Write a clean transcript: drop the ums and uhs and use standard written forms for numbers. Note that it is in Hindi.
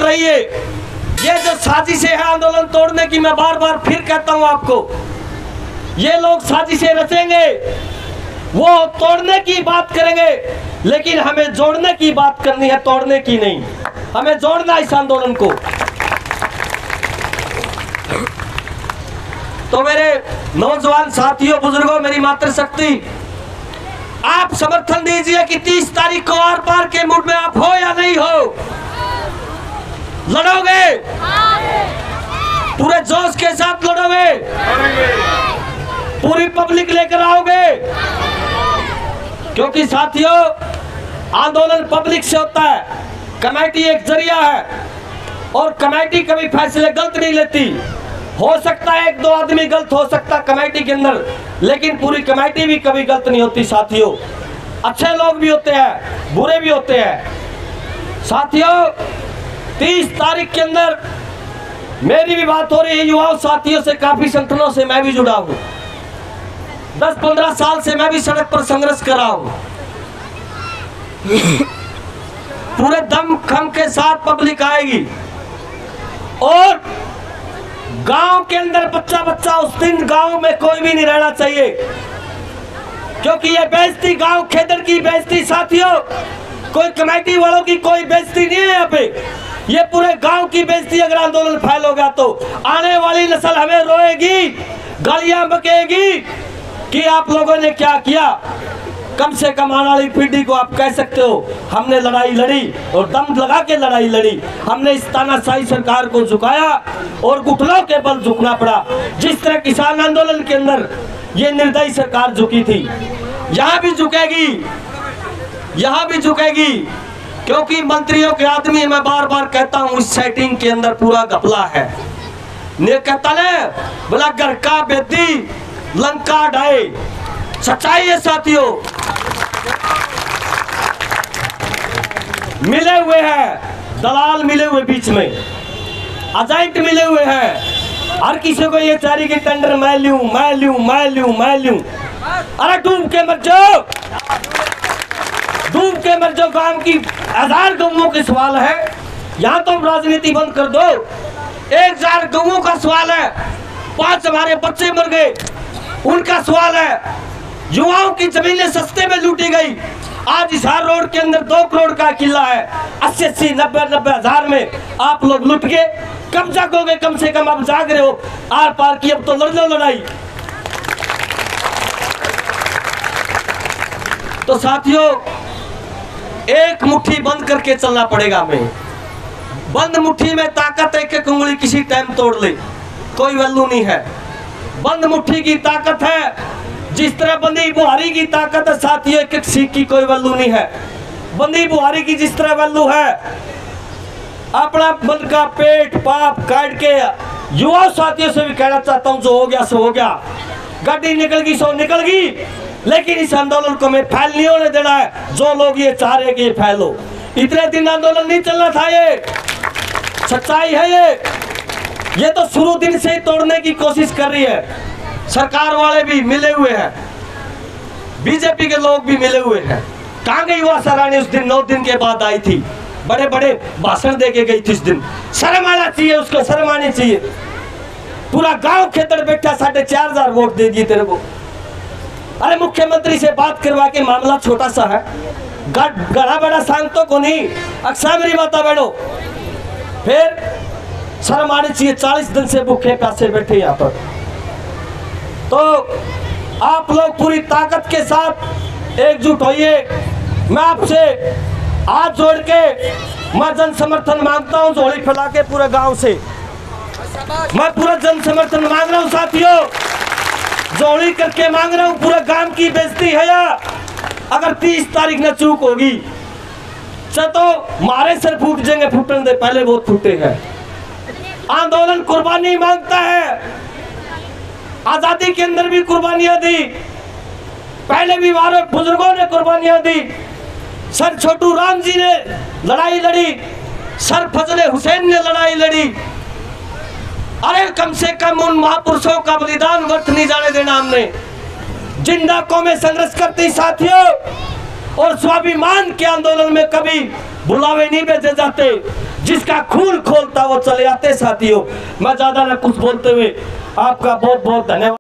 रही है। ये जो साजिशें है आंदोलन तोड़ने की, मैं बार बार फिर कहता हूं आपको, ये लोग साजिशें रचेंगे, वो तोड़ने की बात करेंगे, लेकिन हमें जोड़ने की बात करनी है, तोड़ने की नहीं। हमें जोड़ना इस आंदोलन को। तो मेरे नौजवान साथियों, बुजुर्गों, मेरी मातृशक्ति, आप समर्थन दीजिए कि 30 तारीख को आर पार के मूड में आप हो या नहीं हो। लड़ोगे? पूरे जोश के साथ लड़ोगे? पूरी पब्लिक लेकर आओगे? क्योंकि साथियों, आंदोलन पब्लिक से होता है, कमेटी एक जरिया है, और कमेटी कभी फैसले गलत नहीं लेती। हो सकता है एक दो आदमी गलत हो सकता कमेटी के अंदर, लेकिन पूरी कमेटी भी कभी गलत नहीं होती साथियों। अच्छे लोग भी होते हैं, बुरे भी होते हैं। साथियों, 30 तारीख के अंदर मेरी भी बात हो रही है युवाओं साथियों से, काफी संगठनों से मैं भी जुड़ा हूं। 10-15 साल से मैं भी सड़क पर संघर्ष कर रहा हूं। पूरे दम खम के साथ पब्लिक आएगी, और गांव के अंदर बच्चा बच्चा, उस दिन गांव में कोई भी नहीं रहना चाहिए, क्योंकि ये बेइज्जती गांव खेदड़ की बेइज्जती साथियों, कोई कमेटी वालों की कोई बेइज्जती नहीं है यहाँ पे, ये पूरे गांव की बेइज्जती। अगर आंदोलन फैल होगा तो आने वाली नस्ल हमें रोएगी, गालियां बकेगी कि आप लोगों ने क्या किया। कम से कम आने वाली पीढ़ी को आप कह सकते हो, हमने लड़ाई लड़ी और दम लगा के लड़ाई लड़ी। हमने इस तानाशाही सरकार को झुकाया और घुटनों के बल झुकना पड़ा। जिस तरह किसान आंदोलन के अंदर ये निर्दयी सरकार झुकी थी, यहाँ भी झुकेगी, यहाँ भी झुकेगी, क्योंकि मंत्रियों के आदमी, मैं बार बार कहता हूँ, इस सेटिंग के अंदर पूरा घपला है। ने कहता है बोला घर का बेदी लंका ढाए, सच्चाई है साथियों। मिले हुए हैं दलाल, मिले हुए बीच में एजेंट मिले हुए हैं। हर किसी को ये चारी की टेंडर मैं लूं, मैं लूं, मैं लूं, मैं लूं। अरे डूब के मर जाओ, डूब के मर जाओ। गांव की 1000 गौओं के सवाल है, यहाँ तो राजनीति बंद कर दो। 1000 गौओं का सवाल है, 5 हमारे बच्चे मर गए, उनका सवाल है। युवाओं की जमीनें सस्ते में लूटी गई। आज हिसार रोड के अंदर 2 करोड़ का किला है, 80-80, 90-90 हजार में आप लोग लूट के कब्जा करोगे। कम से कम आप जाग रहे हो आर पार की, अब तो लड़ लो लड़ाई। तो साथियों, एक मुट्ठी बंद करके चलना पड़ेगा हमें। बंद मुट्ठी में ताकत है कि उंगली किसी टाइम तोड़ ले, कोई वैल्यू नहीं है। बंद मुट्ठी की ताकत है, जिस तरह बंदी बुहारी की ताकत है साथियों, एक सीख की कोई वैल्यू नहीं है। बंदी बुहारी की जिस तरह वैल्यू है, अपना मन का पेट पाप काट के युवा साथियों से भी कहना चाहता हूं, जो हो गया सो हो गया। गाड़ी निकल गई सो निकल गई, लेकिन इस आंदोलन को हमें फैल नहीं होने देना है। जो लोग ये चाह रहे कि ये फैलो, इतने दिन आंदोलन नहीं चलना था। ये सच्चाई है। ये तो शुरू दिन से ही तोड़ने की कोशिश कर रही है। सरकार वाले भी मिले हुए हैं, बीजेपी के लोग भी मिले हुए हैं। कहाँ गई वो आशा रानी? उस दिन 9 दिन के बाद आई थी, बड़े बड़े भाषण दे के गई थी। उस दिन शर्म आना चाहिए, उसको शर्म आनी चाहिए। पूरा गांव खेतड़ बैठा, 4500 वोट दे दिए तेरे को। अरे मुख्यमंत्री से बात करवा के, मामला छोटा सा है, बड़ा बड़ा सांगतों को नहीं, अक्सर मेरी माता बहनों, फिर शर्म आनी चाहिए। 40 दिन से भूखे प्यासे बैठे यहाँ पर। तो आप लोग पूरी ताकत के साथ एकजुट होइए। मैं आपसे हाथ जोड़ के मैं जन समर्थन मांगता हूं, झोली फैला के पूरे गांव से मैं पूरा जन समर्थन मांग रहा हूं साथियों। जोड़ी करके मांग रहा हूं, पूरे गांव की बेइज्जती है या अगर 30 तारीख न चूक होगी तो मारे सर फूट जाएंगे, फूटने दे, पहले बहुत फूटे हैं। आंदोलन कुर्बानी मांगता है। आजादी के अंदर भी कुर्बानियां दी, पहले भी हमारे बुजुर्गों ने कुर्बानियां दी। सर छोटू राम जी ने लड़ाई लड़ी, सर फजले हुसैन ने लड़ाई लड़ी। अरे कम से कम उन महापुरुषों का बलिदान व्यर्थ नहीं जाने देना हमने। जिंदा कौमें संघर्ष करती साथियों, और स्वाभिमान के आंदोलन में कभी बुलावे नहीं भेजे जाते, जिसका खून खोलता वो चले आते। साथियों, मैं ज्यादा न कुछ बोलते हुए आपका बहुत बहुत धन्यवाद।